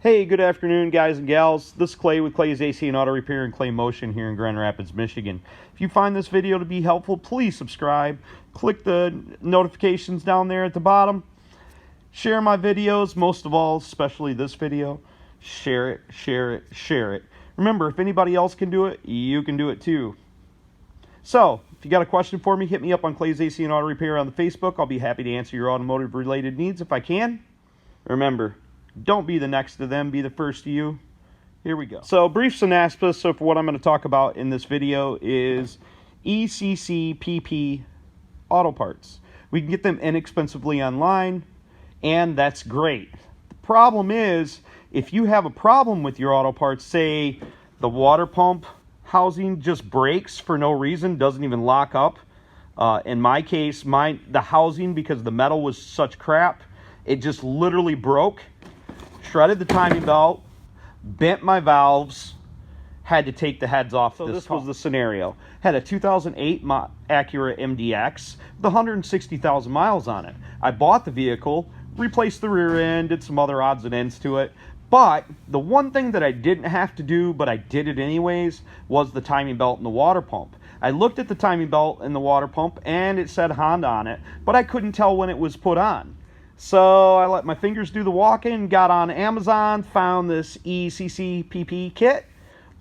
Hey, good afternoon, guys and gals. This is Clay with Clay's AC and Auto Repair and Clay Motion here in Grand Rapids, Michigan. If you find this video to be helpful, please subscribe. Click the notifications down there at the bottom. Share my videos, most of all, especially this video. Share it, share it, share it. Remember, if anybody else can do it, you can do it too. So, if you got a question for me, hit me up on Clay's AC and Auto Repair on the Facebook. I'll be happy to answer your automotive-related needs if I can. Remember, don't be the next to them, be the first to you. Here we go. So, brief synopsis of what I'm going to talk about in this video is Eccpp auto parts. We can get them inexpensively online, and that's great. The problem is, if you have a problem with your auto parts, say the water pump housing just breaks for no reason, doesn't even lock up. In my case, the housing, because the metal was such crap, it just literally broke. Shredded the timing belt, bent my valves, had to take the heads off. So this was the scenario. Had a 2008 Acura MDX with 160,000 miles on it. I bought the vehicle, replaced the rear end, did some other odds and ends to it. But the one thing that I didn't have to do, but I did it anyways, was the timing belt and the water pump. I looked at the timing belt and the water pump, and it said Honda on it, but I couldn't tell when it was put on. So I let my fingers do the walking, got on Amazon, found this Eccpp kit,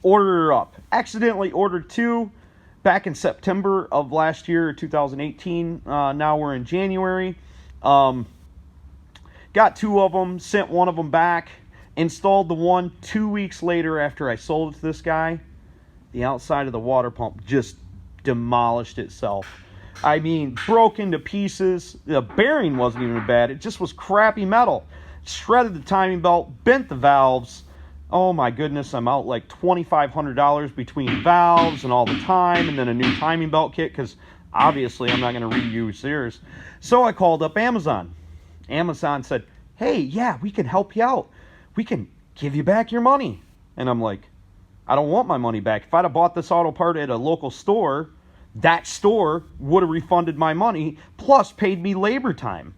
ordered her up. Accidentally ordered two back in September of last year, 2018. Now we're in January. Got two of them, sent one of them back, installed the one 2 weeks later after I sold it to this guy. The outside of the water pump just demolished itself. I mean, broke into pieces. The bearing wasn't even bad. It just was crappy metal. Shredded the timing belt, bent the valves. Oh my goodness, I'm out like $2,500 between valves and all the time, and then a new timing belt kit, because obviously I'm not going to reuse theirs. So I called up Amazon. Amazon said, hey, yeah, we can help you out. We can give you back your money. And I'm like, I don't want my money back. If I'd have bought this auto part at a local store, that store would have refunded my money plus paid me labor time,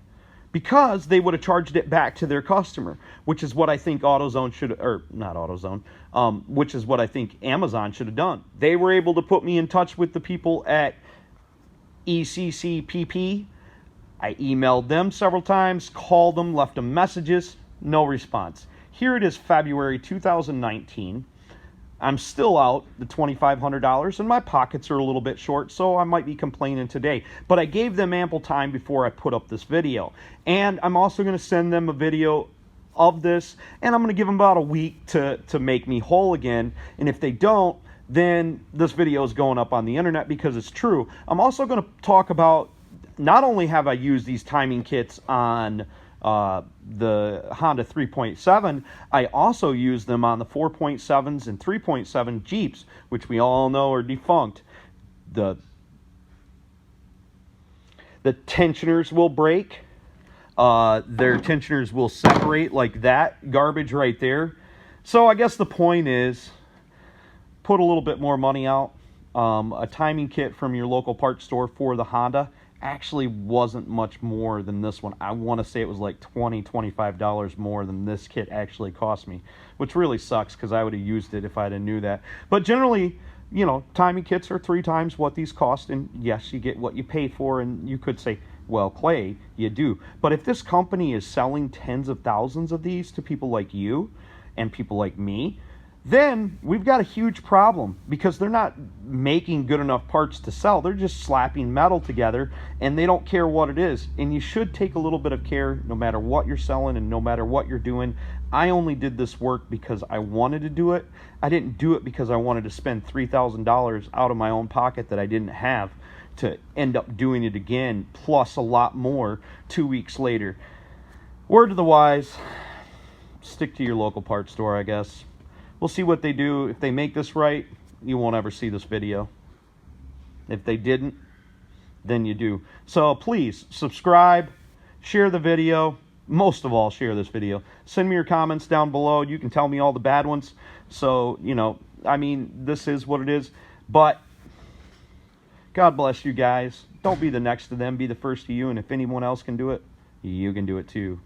because they would have charged it back to their customer, which is what I think AutoZone should, or not AutoZone, which is what I think Amazon should have done. They were able to put me in touch with the people at Eccpp. I emailed them several times, called them, left them messages, no response. Here it is, February 2019. I'm still out the $2,500, and my pockets are a little bit short, so I might be complaining today. But I gave them ample time before I put up this video. And I'm also going to send them a video of this, and I'm going to give them about a week to make me whole again. And if they don't, then this video is going up on the internet because it's true. I'm also going to talk about, not only have I used these timing kits on the Honda 3.7, I also use them on the 4.7s and 3.7 Jeeps, which we all know are defunct. The tensioners will break. Their tensioners will separate like that garbage right there. So I guess the point is, put a little bit more money out. A timing kit from your local parts store for the Honda actually wasn't much more than this one. I want to say it was like $20, $25 more than this kit actually cost me, which really sucks because I would have used it if I'd have knew that. But generally, you know, timing kits are 3 times what these cost, and yes, you get what you pay for. And you could say, well, Clay, you do. But if this company is selling tens of thousands of these to people like you and people like me, then we've got a huge problem, because they're not making good enough parts to sell. They're just slapping metal together, and they don't care what it is. And you should take a little bit of care no matter what you're selling and no matter what you're doing. I only did this work because I wanted to do it. I didn't do it because I wanted to spend $3,000 out of my own pocket that I didn't have to end up doing it again, plus a lot more 2 weeks later. Word to the wise, stick to your local parts store, I guess. We'll see what they do. If they make this right, you won't ever see this video. If they didn't, then you do. So please subscribe, share the video. Most of all, share this video. Send me your comments down below. You can tell me all the bad ones. So, you know, I mean, this is what it is. But God bless you guys. Don't be the next to them. Be the first to you. And if anyone else can do it, you can do it too.